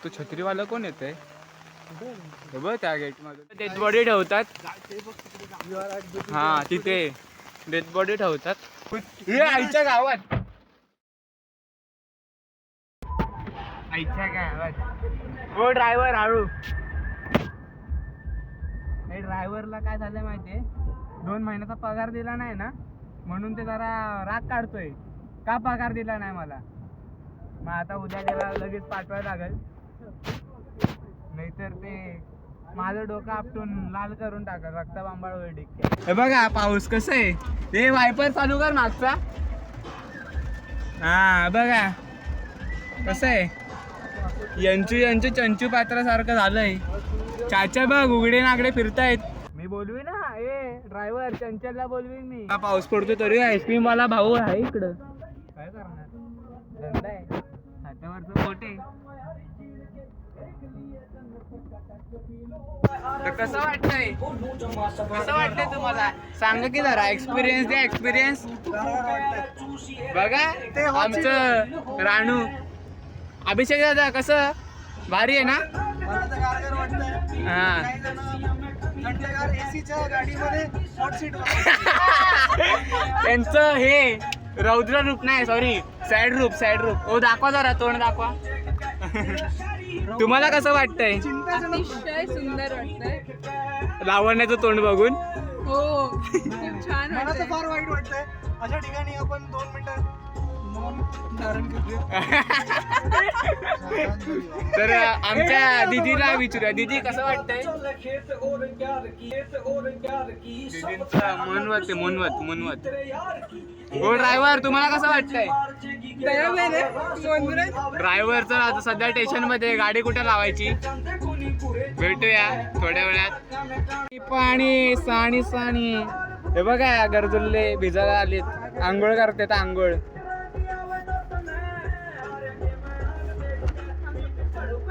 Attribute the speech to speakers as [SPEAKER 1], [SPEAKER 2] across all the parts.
[SPEAKER 1] तो छत्रीवाला कोण येतंय? बघ त्या गेट मध्ये डेड बॉडी ठेवतात. हा तिथे डेड बॉडी ठेवतात. हे आईच्या गावात, आईच्या गावात. हो ड्रायव्हर हळू. नाही ड्रायव्हरला काय झालं माहितीये, 2 महिन्याचा पगार दिला नाही ना, म्हणून ते जरा राग काढतोय. का पगार दिला नाही मला, मग आता उद्या त्याला लगेच पाठवायला लागेल, नाहीतर ते माझं डोकं आपटून लाल करून टाकल, रक्तबांबाळ होईल डिक्के. हे बघा पाऊस कसं आहे. हे वायपर चालू कर मागचा. हा बघा कसं आहे, यांचू चंचू पात्रासारखं झालंय. चाचा बघ उघडे नागडे फिरतायत. मी बोलवी ना, ए ड्रायव्हर चंचलला बोलवीन मी. पाऊस पडतो तरी आईस्क्रीम वाला भाऊ आहे इकडं. काय करणार, धंदा आहे हातावरचं पोटे. कसं वाटतंय, कसं वाटतंय तुम्हाला सांगा की जरा, एक्सपिरियन्स द्या एक्सपिरियन्स. बघा आमचं राणू अभिषेक दादा कसं भारी आहे ना. हा त्यांचं हे रौद्र रूप नाही, सॉरी सॅड रूप. ओ दाखवा जरा, तोंड दाखवा. तुम्हाला कसं वाटतंय?
[SPEAKER 2] अतिशय सुंदर वाटतंय
[SPEAKER 1] लावण्याचं तोंड बघून.
[SPEAKER 2] हो खूप छान
[SPEAKER 3] मला तर
[SPEAKER 2] वाटतंय.
[SPEAKER 3] फार वाईट वाटतंय. अशा ठिकाणी आपण 2 मिनिटं मौन धारण करूया.
[SPEAKER 1] तर आमच्या दीदीला विचारूया, दीदी कसं वाटतंय? दीदींचं मनवत. हो ड्रायव्हर तुम्हाला कसं वाटतंय? ड्रायव्हरचं आता सध्या स्टेशन मध्ये, गाडी कुठे लावायची? भेटूया थोड्या वेळात. पाणी साणी. हे बघा गरजुल्ले भिजायला आलेत, आंघोळ करतात आंघोळ.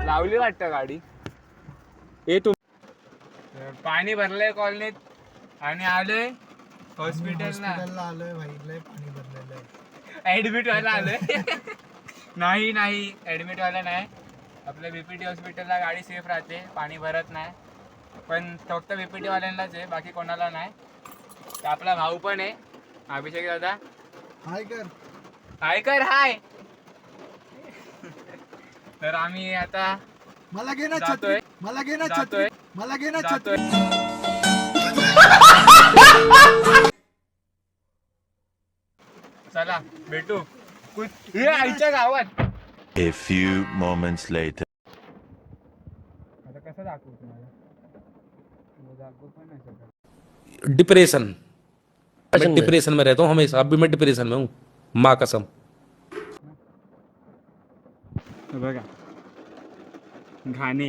[SPEAKER 1] लावली वाटतं गाडी. हे पाणी भरलंय कॉलनीत आणि आलोय हॉस्पिटलला.
[SPEAKER 3] आलोय भाई, लय पाणी भरलेलं आहे.
[SPEAKER 1] ऍडमिट व्हायला आलोय. नाही ऍडमिट व्हायला नाही. आपल्या बीपीटी हॉस्पिटलला गाडी सेफ राहते, पाणी भरत नाही. पण फक्त बीपीटी वाल्यांनाच आहे, बाकी कोणाला नाही. आपला भाऊ पण आहे अभिषेक दादा. हाय कर. तर आम्ही आता
[SPEAKER 3] मला घे ना
[SPEAKER 1] जातोय.
[SPEAKER 3] छत्री, मला घे ना छत्री, मला घे ना छत्री.
[SPEAKER 1] चला भेटू हे आईच्या गावात.
[SPEAKER 4] A few moments later.
[SPEAKER 1] आता कसं दाखवू तुम्हाला, दाखवू पण नाही शकत.
[SPEAKER 5] डिप्रेशन, मैं डिप्रेशन में रहता हूँ हमेशा. अभी मैं डिप्रेशन में हूँ, माँ कसम.
[SPEAKER 1] बघा घाण.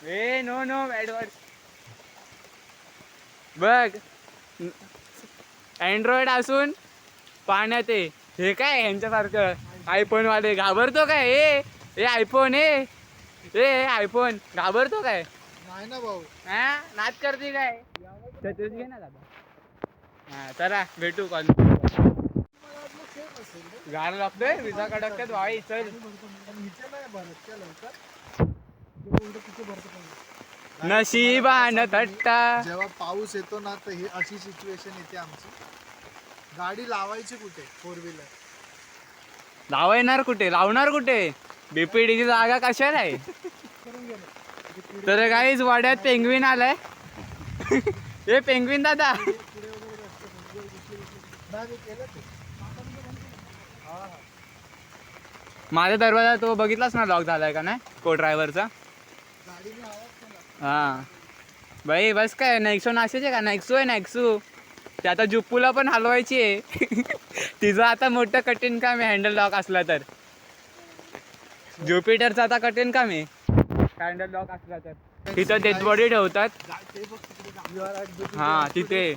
[SPEAKER 1] ए नो ऍडवर्ड. बघ अँड्रॉइड असून पाण्यात आहे. हे काय ह्यांच्यासारखं आयफोन वाले घाबरतो काय? ए आयफोन, ए आयफोन घाबरतो काय?
[SPEAKER 3] नाही ना भाऊ,
[SPEAKER 1] हा नाच करते काय? छत्रीत घे ना दादा. हा चला भेटू कॉल. गार लागतोय, विजा कडकत भाई. चल नशिबान थट्टा.
[SPEAKER 3] जेव्हा पाऊस येतो ना, तर ही अशी सिच्युएशन येते आमची. गाडी लावायची कुठे? 4 व्हीलर
[SPEAKER 1] लावणार कुठे? बीपीडीची जागा कशाला आहे? तर काहीच वाड्यात पेंग्विन आलाय. हे पेंग्विन दादा, माझा दरवाजा तो बघितलास ना, लॉक झालाय का नाही को ड्रायव्हरचा. हा बाई बस काय, नेक्सो नाशिचे का? नेक्सो आहे. ते आता जुप्पूला पण हलवायची आहे. तिचं आता मोठं कठीण काम आहे हँडल लॉक असला तर. ज्युपिटरचा आता कठीण काम आहे हँडल लॉक असला तर. तिथं डेड बॉडी ठेवतात. हा तिथे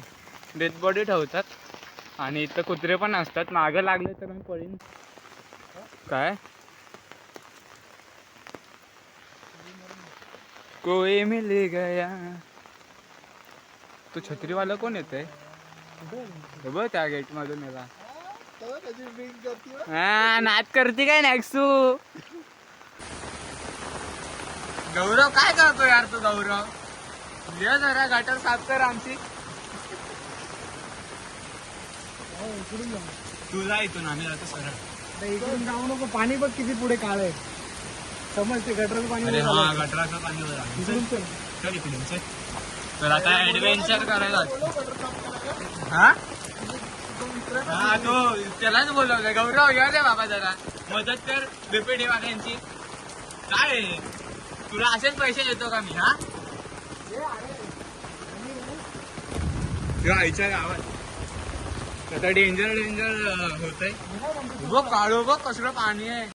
[SPEAKER 1] डेड बॉडी ठेवतात आणि इथं कुत्रे पण असतात. मागं लागले तर मी पळीन. काय कोई मिल गया. तो छत्रीवाला कोण येतंय? बघ त्या गेट मधून याला.
[SPEAKER 3] तर कशी ड्रिंक करते बघ.
[SPEAKER 1] हा नाद करते काय नॅक्सू. गौरव काय करतो यार तू गौरव ये जरा गटर साफ कर आमची. तुला इथून आम्ही जातो सरळ.
[SPEAKER 3] इकडून जाऊ नको. पाणी बघ किती पुढे काळ आहे. समजते गटरचं पाणी
[SPEAKER 1] अरे
[SPEAKER 3] वर
[SPEAKER 1] हा
[SPEAKER 3] आलंय.
[SPEAKER 1] गटराचं पाणी वर आलं.
[SPEAKER 3] इकडून चल.
[SPEAKER 1] चल इकडून चल. तर आता ऍडव्हेंचर करायला हा हा तो त्यालाच बोलवलं गौरव या रे बाबा जरा मदत कर बीपीडी वाल्यांची. काय आहे? तुला असेच पैसे देतो का मी हा आईच्या गावात आता डेंजर होतंय. बघ काढू बघ कसलं पाणी आहे.